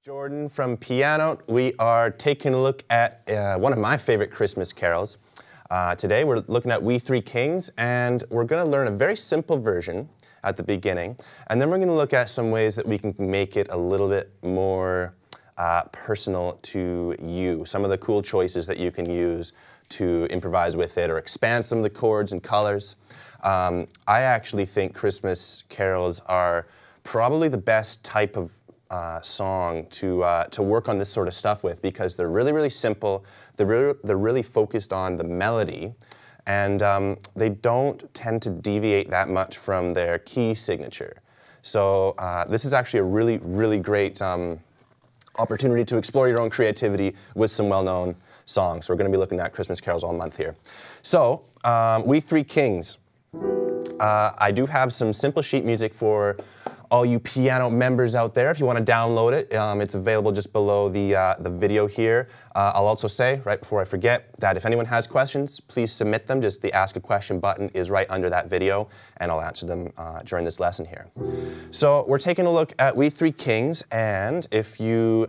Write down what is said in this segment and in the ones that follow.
Jordan from Pianote. We are taking a look at one of my favorite Christmas carols. Today we're looking at We Three Kings, and we're going to learn a very simple version at the beginning, and then we're going to look at some ways that we can make it a little bit more personal to you. Some of the cool choices that you can use to improvise with it or expand some of the chords and colors. I actually think Christmas carols are probably the best type of song to work on this sort of stuff with, because they're really, really simple. They're really focused on the melody, and they don't tend to deviate that much from their key signature. So this is actually a really, really great opportunity to explore your own creativity with some well-known songs. So we're going to be looking at Christmas carols all month here. So We Three Kings. I do have some simple sheet music for all you Pianote members out there. If you want to download it, it's available just below the video here. I'll also say, right before I forget, that if anyone has questions, please submit them. Just the Ask a Question button is right under that video, and I'll answer them during this lesson here. So we're taking a look at We Three Kings, and if you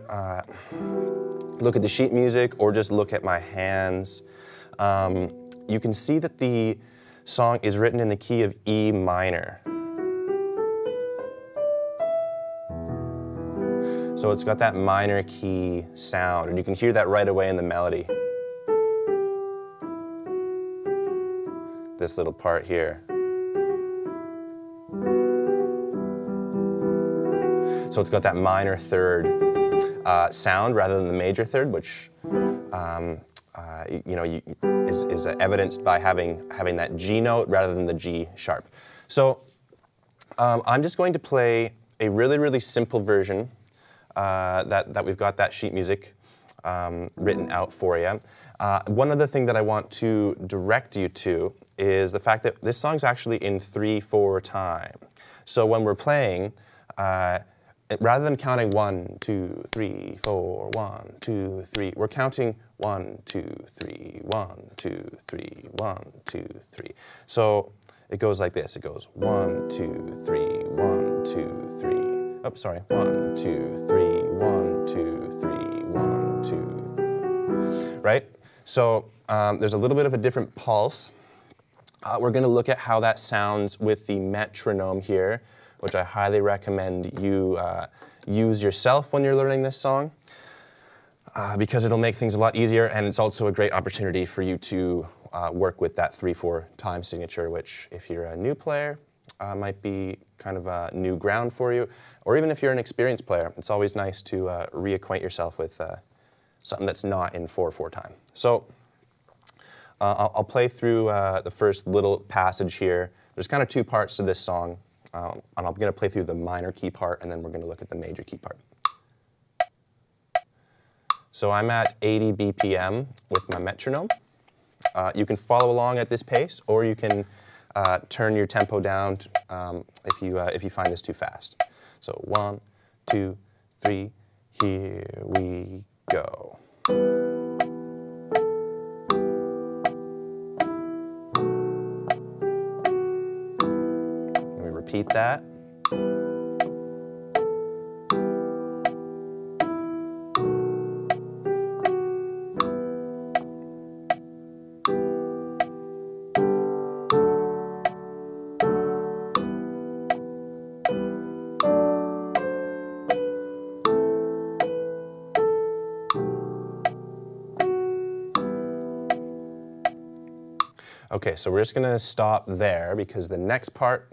look at the sheet music or just look at my hands, you can see that the song is written in the key of E minor. So it's got that minor key sound, and you can hear that right away in the melody. This little part here. So it's got that minor third sound rather than the major third, which is evidenced by having that G note rather than the G sharp. So I'm just going to play a really, really simple version that we've got that sheet music written out for you. One other thing that I want to direct you to is the fact that this song's actually in 3/4 time. So when we're playing, rather than counting 1, 2, 3, 4, 1, 2, 3, we're counting 1, 2, 3, 1, 2, 3, 1, 2, 3. So it goes like this. It goes 1, 2, 3, 1, 2, 3. Oh, sorry. 1, 2, 3, 1, 2, 3, 1, 2. Right? So there's a little bit of a different pulse. We're going to look at how that sounds with the metronome here, which I highly recommend you use yourself when you're learning this song, because it'll make things a lot easier, and it's also a great opportunity for you to work with that 3/4 time signature, which, if you're a new player, might be kind of a new ground for you, or even if you're an experienced player, it's always nice to reacquaint yourself with something that's not in 4/4 time. So I'll play through the first little passage here. There's kind of two parts to this song, and I'm going to play through the minor key part, and then we're going to look at the major key part. So I'm at 80 BPM with my metronome. You can follow along at this pace, or you can turn your tempo down if you find this too fast. So 1, 2, 3, here we go. And we repeat that. Okay, so we're just going to stop there, because the next part,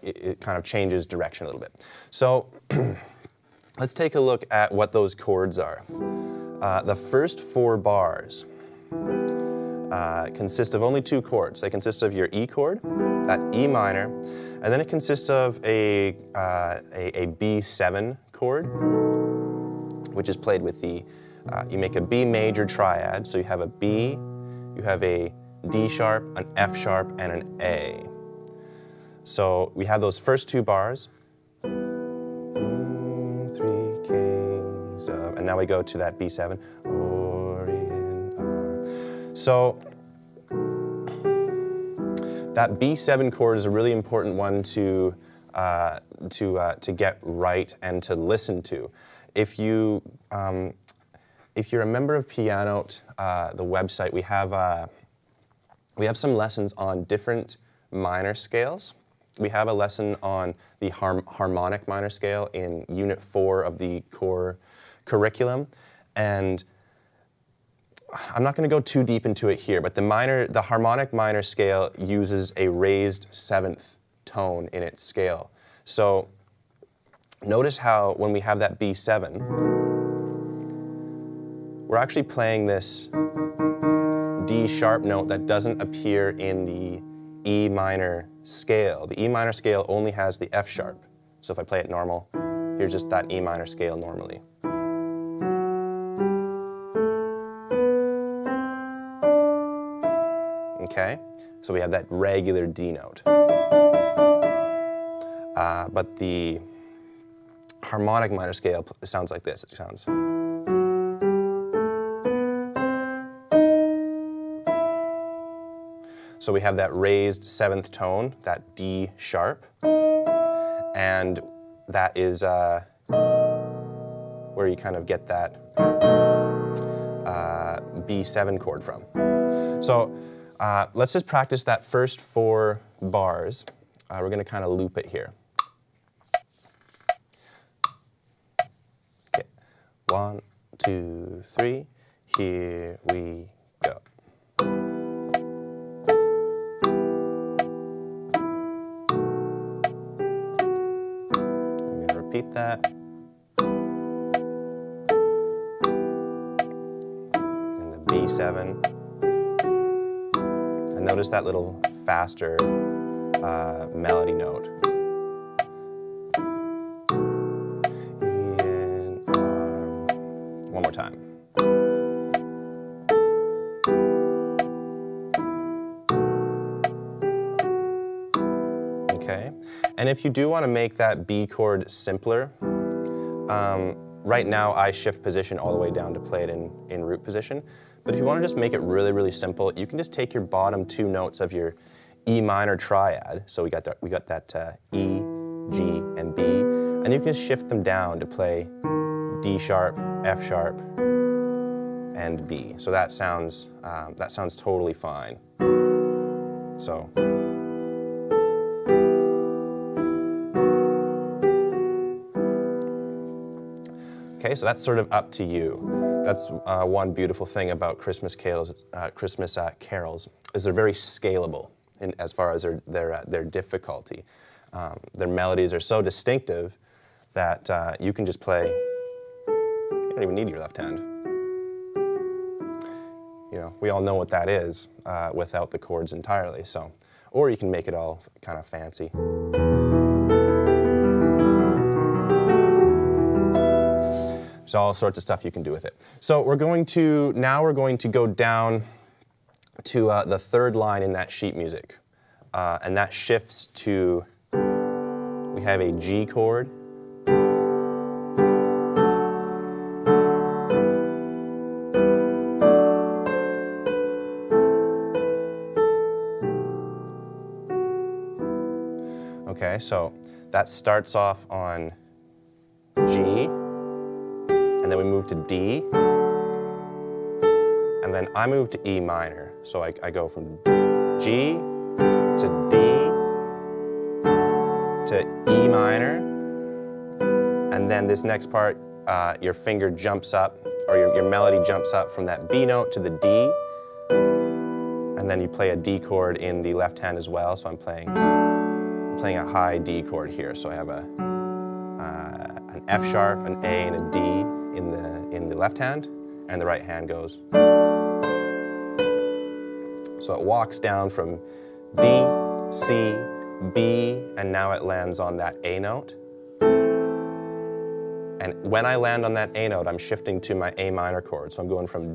it kind of changes direction a little bit. So let's take a look at what those chords are. The first 4 bars consist of only 2 chords. They consist of your E chord, that E minor, and then it consists of a B7 chord, which is played with the, you make a B major triad, so you have a B, you have a D sharp, an F sharp, and an A. So we have those first 2 bars. 3 kings of, and now we go to that B7. So that B7 chord is a really important one to get right and to listen to. if you're a member of Pianote, the website, we have some lessons on different minor scales. We have a lesson on the harmonic minor scale in Unit 4 of the core curriculum, and I'm not going to go too deep into it here, but the harmonic minor scale uses a raised 7th tone in its scale. So notice how when we have that B7, we're actually playing this D sharp note that doesn't appear in the E minor scale. The E minor scale only has the F sharp. So if I play it normal, here's just that E minor scale normally. Okay, so we have that regular D note. But the harmonic minor scale sounds like this. It sounds. So we have that raised 7th tone, that D sharp, and that is where you kind of get that B7 chord from. So let's just practice that first 4 bars. We're going to kind of loop it here. Okay. 1, 2, 3. Here we go. I'm going to repeat that. And the B7. And notice that little faster melody note. One more time. Okay, and if you do want to make that B chord simpler, right now I shift position all the way down to play it in root position. But if you want to just make it really, really simple, you can just take your bottom 2 notes of your E minor triad. So we got that E, G, and B, and you can just shift them down to play D sharp, F sharp, and B. So that sounds totally fine. So. Okay, so that's sort of up to you. That's one beautiful thing about Christmas carols, is they're very scalable as far as their difficulty. Their melodies are so distinctive that you can just play. You don't even need your left hand. You know, we all know what that is without the chords entirely. So, or you can make it all kind of fancy. There's all sorts of stuff you can do with it. So we're going to go down to the 3rd line in that sheet music. And that shifts to, we have a G chord. Okay, so that starts off on G. And then we move to D, and then I move to E minor. So I go from G to D to E minor, and then this next part, your finger jumps up, or your melody jumps up from that B note to the D, and then you play a D chord in the left hand as well. So I'm playing a high D chord here. So I have an F sharp, an A, and a D in the left hand, and the right hand goes. So it walks down from D, C, B, and now it lands on that A note. And when I land on that A note, I'm shifting to my A minor chord. So I'm going from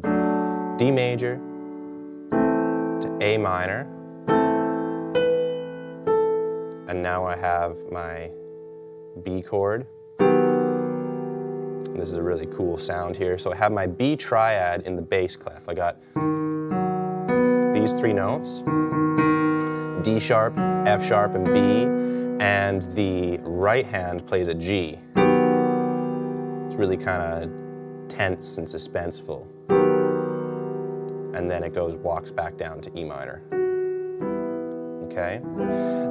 D major to A minor, and now I have my B chord. And this is a really cool sound here. So I have my B triad in the bass clef. I got these 3 notes, D sharp, F sharp, and B, and the right hand plays a G. It's really kind of tense and suspenseful. And then it walks back down to E minor. Okay?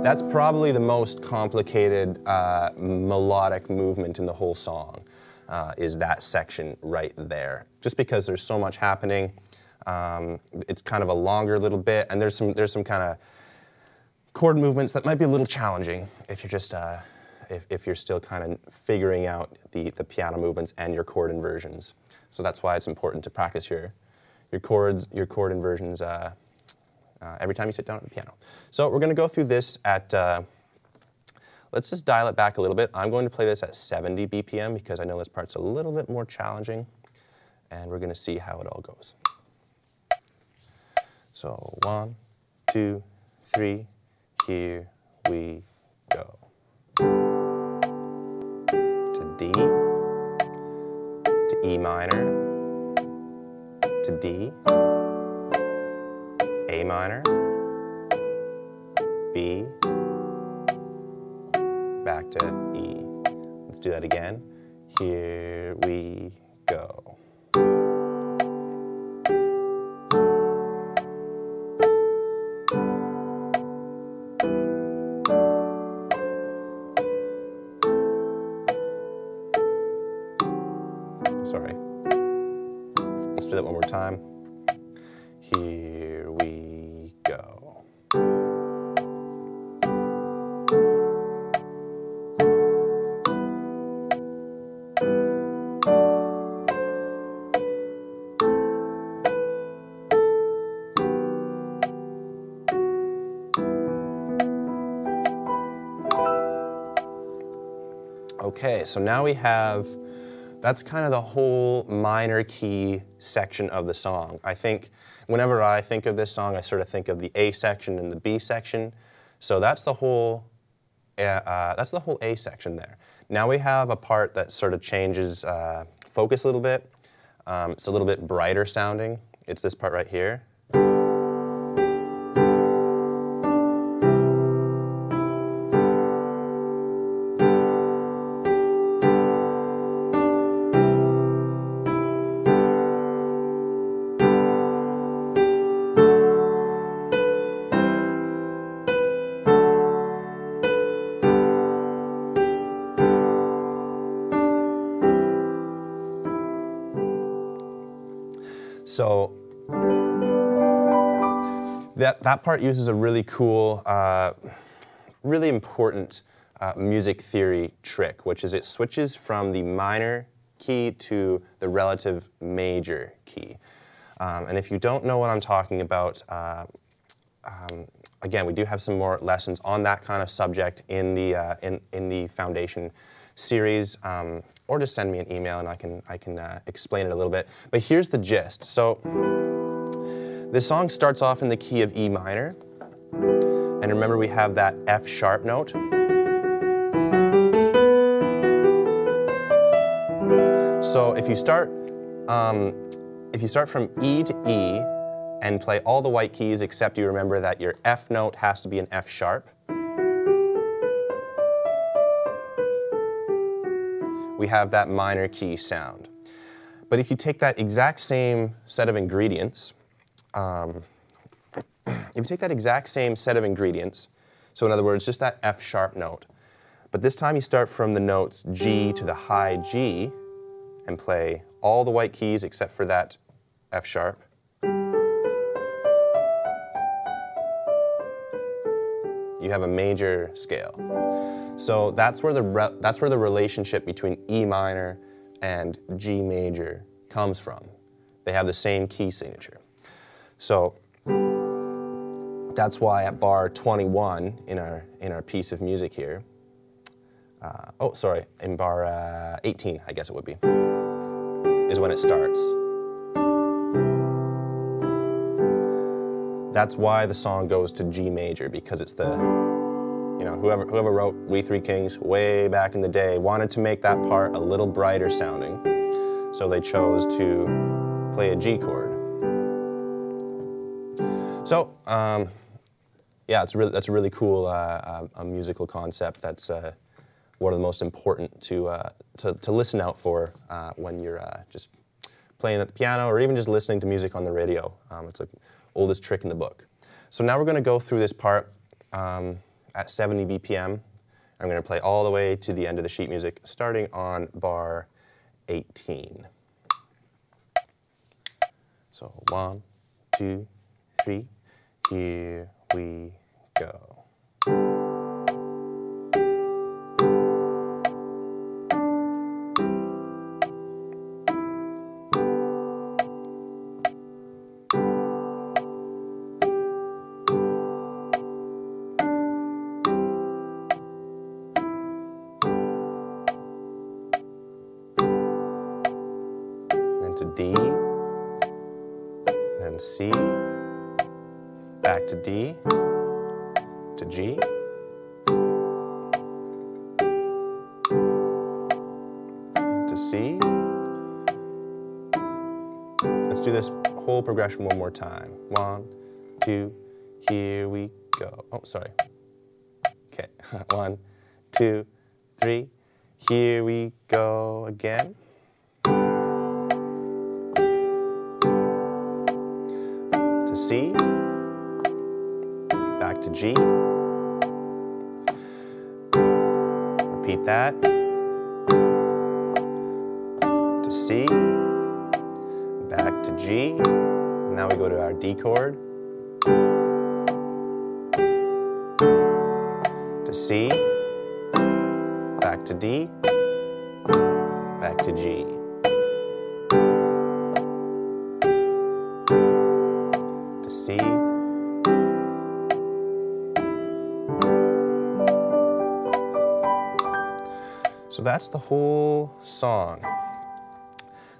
That's probably the most complicated melodic movement in the whole song, is that section right there. Just because there's so much happening, it's kind of a longer little bit, and there's some kind of chord movements that might be a little challenging if you're just if you're still kind of figuring out the piano movements and your chord inversions. So that's why it's important to practice your chord inversions every time you sit down at the piano. So we're going to go through this at, let's just dial it back a little bit. I'm going to play this at 70 BPM because I know this part's a little bit more challenging, and we're going to see how it all goes. So 1, 2, 3, here we go. To D, to E minor, to D, A minor, B, back to E. Let's do that again. Here we go. Sorry. Let's do that one more time. Here we go. Okay, so now we have, that's kind of the whole minor key section of the song. I think whenever I think of this song, I sort of think of the A section and the B section. So that's the whole A section there. Now we have a part that sort of changes focus a little bit. It's a little bit brighter sounding. It's this part right here. So that part uses a really cool, really important music theory trick, which is it switches from the minor key to the relative major key. And if you don't know what I'm talking about, again, we do have some more lessons on that kind of subject in the foundation series, or just send me an email and I can explain it a little bit. But here's the gist. So this song starts off in the key of E minor, and remember we have that F sharp note. So if you start from E to E and play all the white keys except you remember that your F note has to be an F sharp, we have that minor key sound. But if you take that exact same set of ingredients, so in other words, just that F sharp note, but this time you start from the notes G to the high G and play all the white keys except for that F sharp. You have a major scale. So that's where the relationship between E minor and G major comes from. They have the same key signature. So that's why at bar 21 in our piece of music here, in bar 18, I guess it would be, is when it starts. That's why the song goes to G major, because it's the, whoever wrote We Three Kings way back in the day wanted to make that part a little brighter sounding, so they chose to play a G chord. So, yeah, that's a really cool musical concept that's one of the most important to listen out for when you're just playing at the piano or even just listening to music on the radio. It's the oldest trick in the book. So now we're going to go through this part at 70 BPM. I'm going to play all the way to the end of the sheet music, starting on bar 18. So 1, 2, 3, here we go. To D, then C, back to D, to G, to C. Let's do this whole progression one more time. 1, 2, here we go. Oh, sorry. Okay, 1, 2, 3, here we go again. To C, back to G, repeat that, to C, back to G, now we go to our D chord, to C, back to D, back to G. C. So that's the whole song.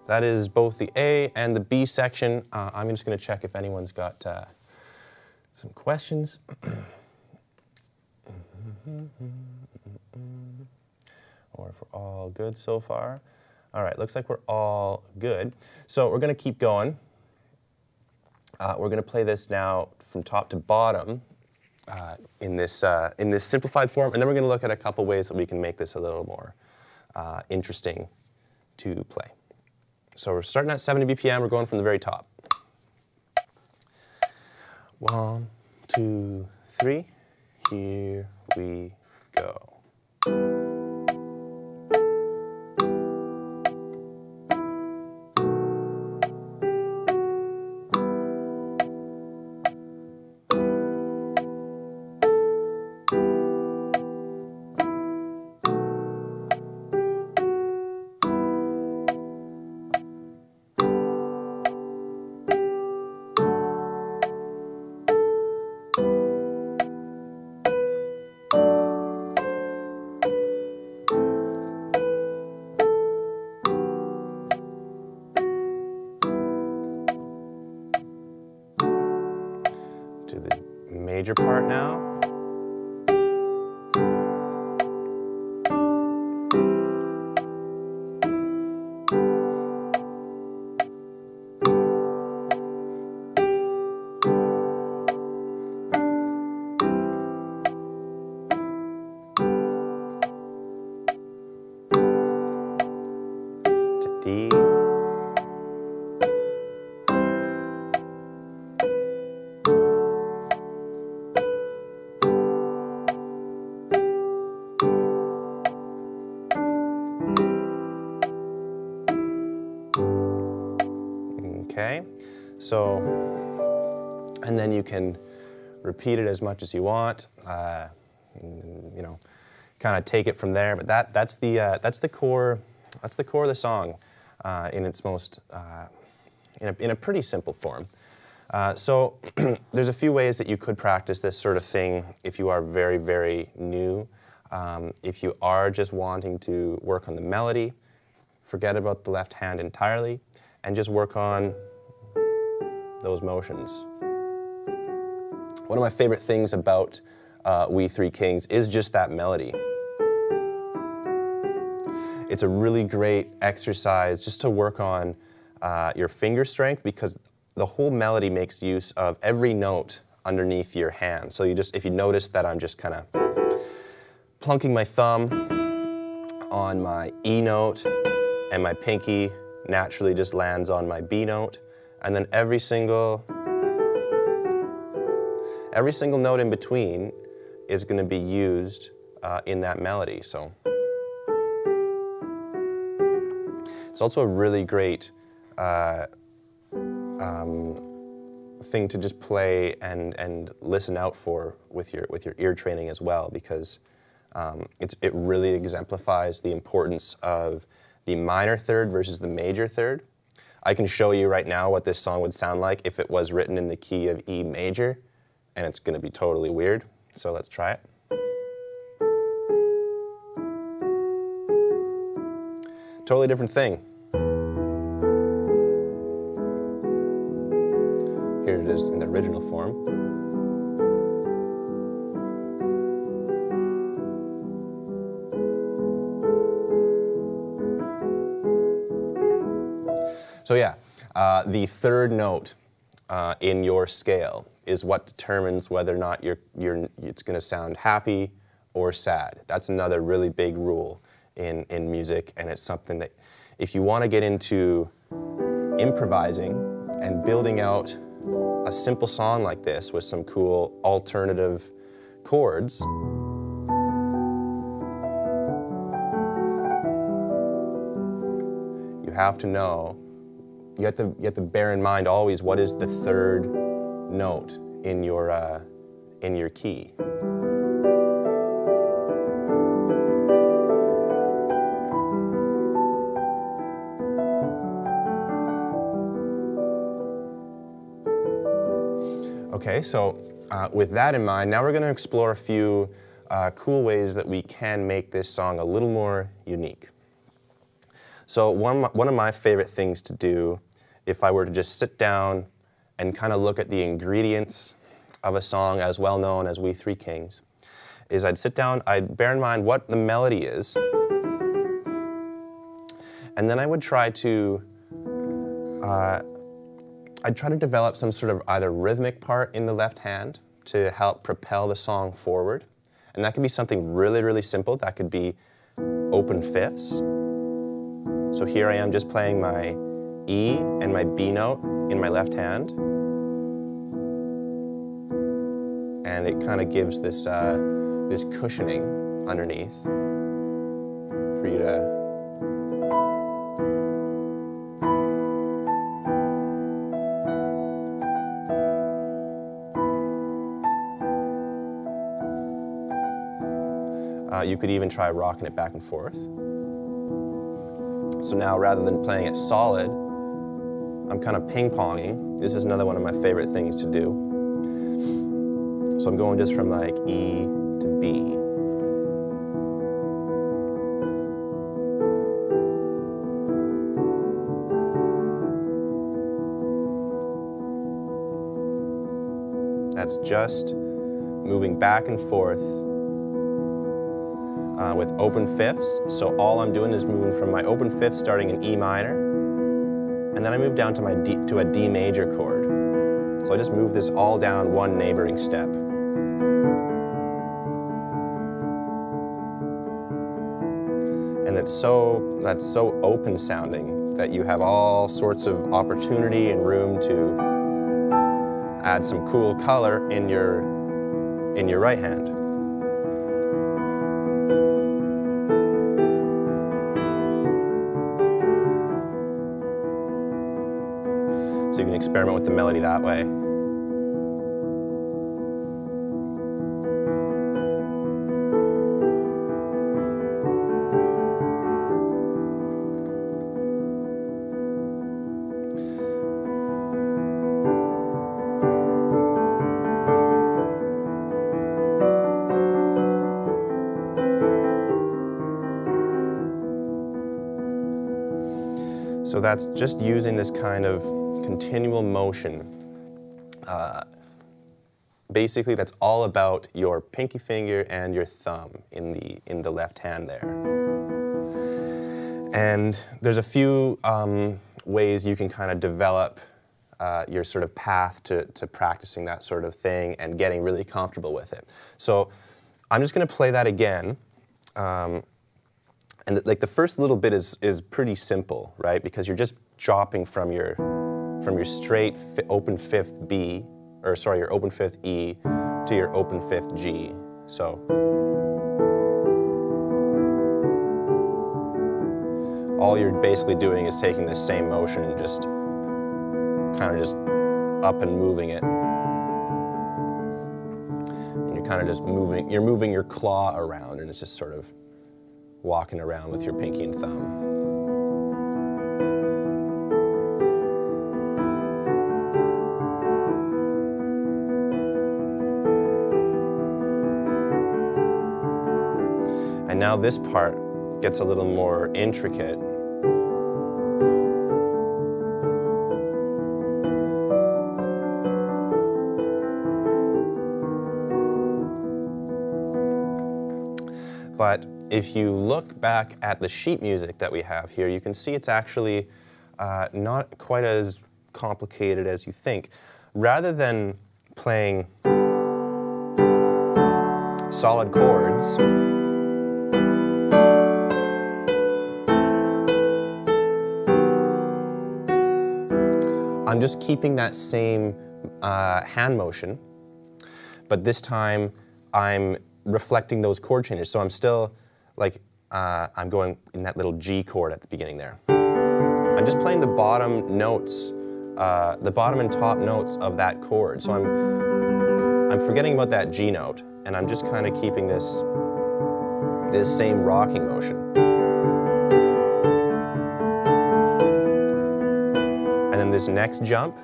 That is both the A and the B section. I'm just going to check if anyone's got some questions. Or if we're all good so far. All right, looks like we're all good. So we're going to keep going. We're going to play this now from top to bottom in this simplified form, and then we're going to look at a couple ways that we can make this a little more interesting to play. So we're starting at 70 BPM. We're going from the very top. 1, 2, 3. Here we go. To the major part now. To D. Okay, so, and then you can repeat it as much as you want, you know, kind of take it from there. But that's the core of the song in its most in a pretty simple form. So there's a few ways that you could practice this sort of thing if you are very, very new. If you are just wanting to work on the melody, forget about the left hand entirely and just work on those motions. One of my favorite things about We Three Kings is just that melody. It's a really great exercise just to work on your finger strength, because the whole melody makes use of every note underneath your hand. So if you notice that I'm just kind of plunking my thumb on my E note, and my pinky naturally just lands on my B note, and then every single note in between is going to be used in that melody. So it's also a really great thing to just play and listen out for with your ear training as well, because it really exemplifies the importance of the minor third versus the major third. I can show you right now what this song would sound like if it was written in the key of E major, and it's going to be totally weird. So let's try it. Totally different thing. Here it is in the original form. So yeah, the third note in your scale is what determines whether or not it's going to sound happy or sad. That's another really big rule in music, and it's something that if you want to get into improvising and building out a simple song like this with some cool alternative chords, you have to know, you have to bear in mind always what is the third note in your key. Okay, so with that in mind, now we're going to explore a few cool ways that we can make this song a little more unique. So one of my favorite things to do, if I were to just sit down and kind of look at the ingredients of a song as well known as We Three Kings, is I'd sit down, I'd bear in mind what the melody is, and then I would try to develop some sort of either rhythmic part in the left hand to help propel the song forward. And that could be something really, really simple. That could be open fifths. So here I am just playing my E and my B note in my left hand. And it kind of gives this, this cushioning underneath for you to you could even try rocking it back and forth. So now rather than playing it solid, I'm kind of ping-ponging. This is another one of my favorite things to do. So I'm going just from like E to B. That's just moving back and forth with open fifths. So all I'm doing is moving from my open fifth starting in E minor, and then I move down to a D major chord. So I just move this all down one neighboring step. And that's so open sounding that you have all sorts of opportunity and room to add some cool color in your right hand. So you can experiment with the melody that way. So that's just using this kind of continual motion. Basically, that's all about your pinky finger and your thumb in the left hand there. And there's a few ways you can kind of develop your sort of path to practicing that sort of thing and getting really comfortable with it. So I'm just going to play that again. And like the first little bit is pretty simple, right? Because you're just chopping from your straight open fifth B, or sorry, your open fifth E to your open fifth G. So all you're basically doing is taking this same motion and just kind of just up and moving it. And you're kind of just you're moving your claw around, and it's just sort of walking around with your pinky and thumb. And now this part gets a little more intricate. But if you look back at the sheet music that we have here, you can see it's actually not quite as complicated as you think. Rather than playing solid chords, I'm just keeping that same hand motion, but this time I'm reflecting those chord changes. So I'm still like, I'm going in that little G chord at the beginning there. I'm just playing the bottom notes, the bottom and top notes of that chord. So I'm forgetting about that G note, and I'm just kind of keeping this same rocking motion. And then this next jump,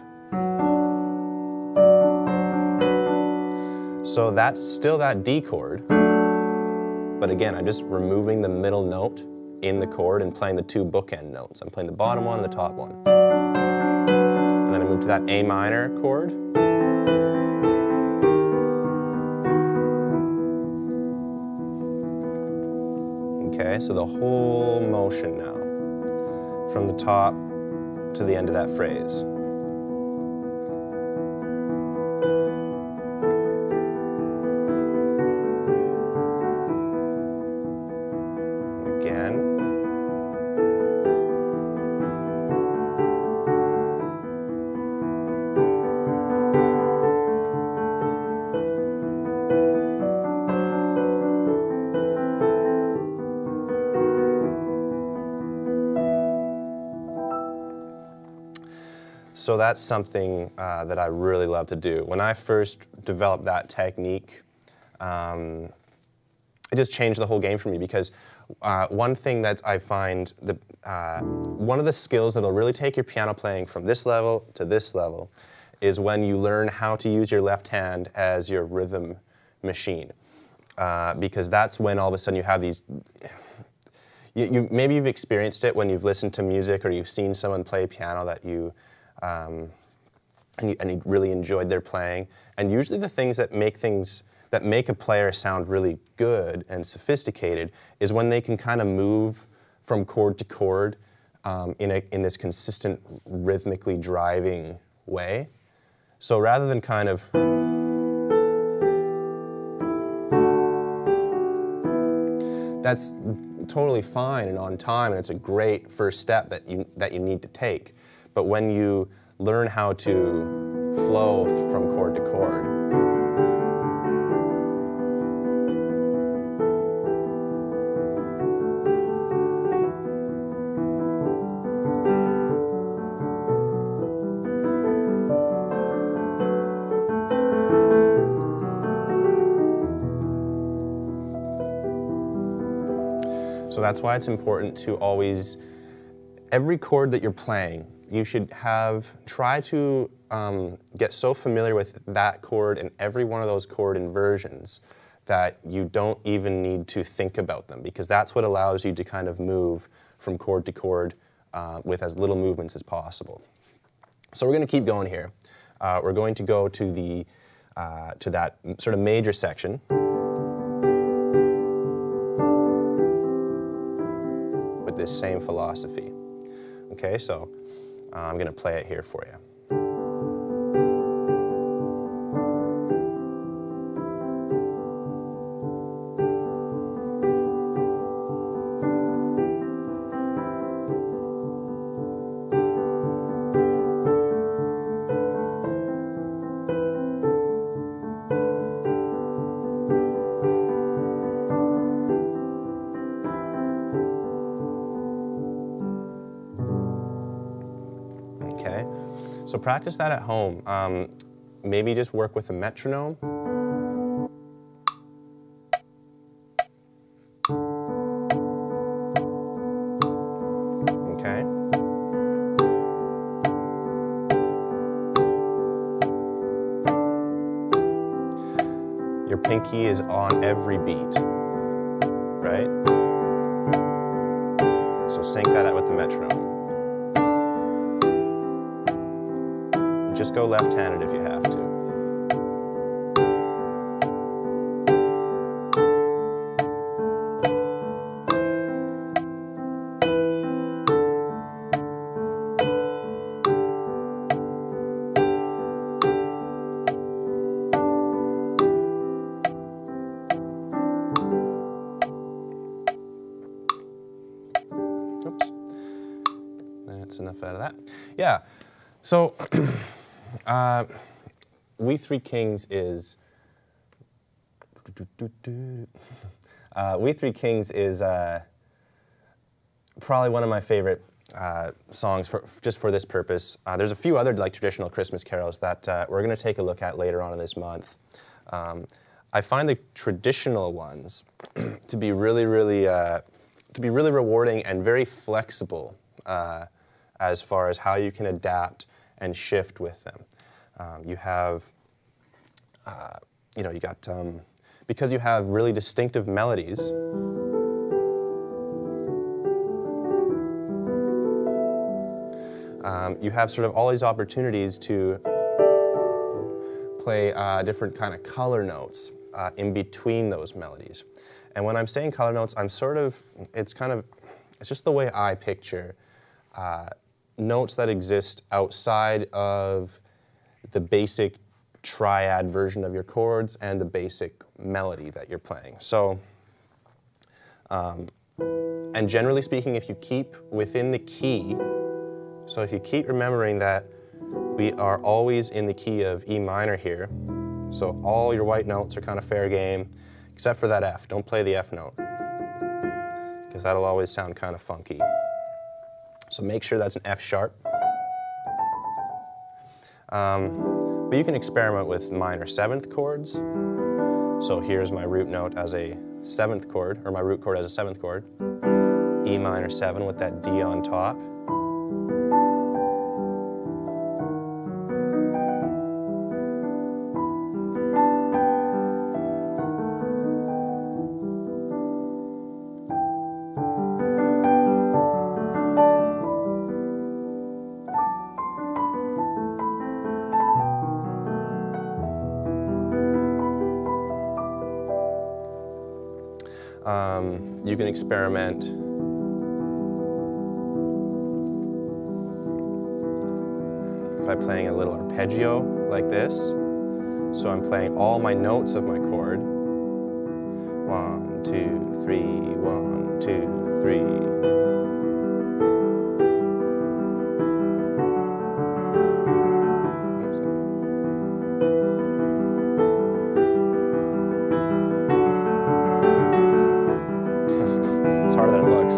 so that's still that D chord, but again, I'm just removing the middle note in the chord and playing the two bookend notes. I'm playing the bottom one and the top one. And then I move to that A minor chord. Okay, so the whole motion now, from the top to the end of that phrase. Again. So that's something that I really love to do. When I first developed that technique, it just changed the whole game for me, because one thing that I find, one of the skills that will really take your piano playing from this level to this level is when you learn how to use your left hand as your rhythm machine. Because that's when all of a sudden you have these, maybe you've experienced it when you've listened to music or you've seen someone play piano that you really enjoyed their playing. And usually the things that make a player sound really good and sophisticated is when they can kind of move from chord to chord in this consistent, rhythmically driving way. So rather than kind of that's totally fine and on time, and it's a great first step that you need to take. But when you learn how to flow from chord to chord, so that's why it's important to always, every chord that you're playing, you should try to get so familiar with that chord and every one of those chord inversions that you don't even need to think about them, because that's what allows you to kind of move from chord to chord with as little movements as possible. So we're going to keep going here. We're going to go to that sort of major section. With this same philosophy. Okay, so I'm going to play it here for you. So practice that at home. Maybe just work with a metronome. Okay. Your pinky is on every beat, right? So sync that out with the metronome. Just go left-handed if you have to. Oops. That's enough out of that. Yeah. So We Three Kings is We Three Kings is probably one of my favorite songs just for this purpose. There's a few other like traditional Christmas carols that we're going to take a look at later on in this month. I find the traditional ones to be really rewarding and very flexible as far as how you can adapt and shift with them. You have, you got, because you have really distinctive melodies, you have sort of all these opportunities to play different kind of color notes in between those melodies. And when I'm saying color notes, I'm sort of, it's just the way I picture notes that exist outside of the basic triad version of your chords and the basic melody that you're playing. So, and generally speaking, if you keep within the key, so if you keep remembering that we are always in the key of E minor here, so all your white notes are kind of fair game, except for that F. Don't play the F note, because that'll always sound kind of funky. So make sure that's an F sharp. But you can experiment with minor seventh chords. So here's my root note as a seventh chord, or my root chord as a seventh chord. E minor 7 with that D on top. You can experiment by playing a little arpeggio like this. So I'm playing all my notes of my chord. 1, 2, 3, 1, 2, 3. Harder than it looks.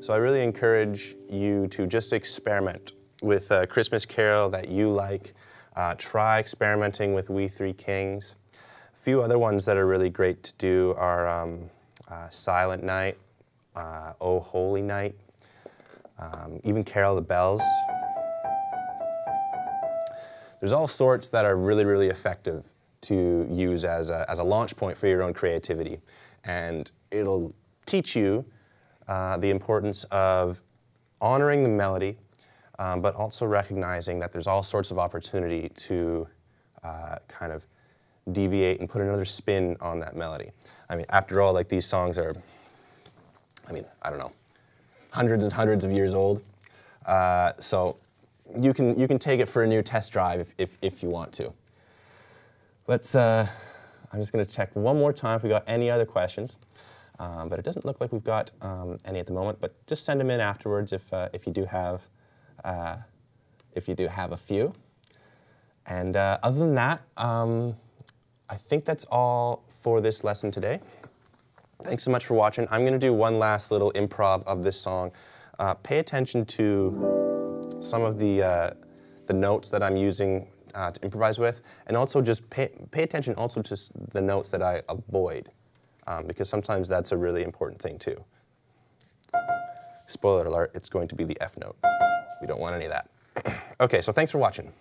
So I really encourage you to just experiment with a Christmas carol that you like. Try experimenting with We Three Kings. A few other ones that are really great to do are Silent Night, Oh Holy Night, even Carol of the Bells. There's all sorts that are really, really effective to use as a launch point for your own creativity. And it'll teach you the importance of honoring the melody, but also recognizing that there's all sorts of opportunity to kind of deviate and put another spin on that melody. I mean, after all, like these songs are, I mean, I don't know, hundreds and hundreds of years old. So you can take it for a new test drive if you want to. Let's, I'm just going to check one more time if we got any other questions. But it doesn't look like we've got any at the moment. But just send them in afterwards if you do have a few. And other than that, I think that's all for this lesson today. Thanks so much for watching. I'm going to do one last little improv of this song. Pay attention to some of the notes that I'm using to improvise with, and also just pay attention also to the notes that I avoid, because sometimes that's a really important thing too. Spoiler alert, it's going to be the F note. We don't want any of that. Okay, so thanks for watching.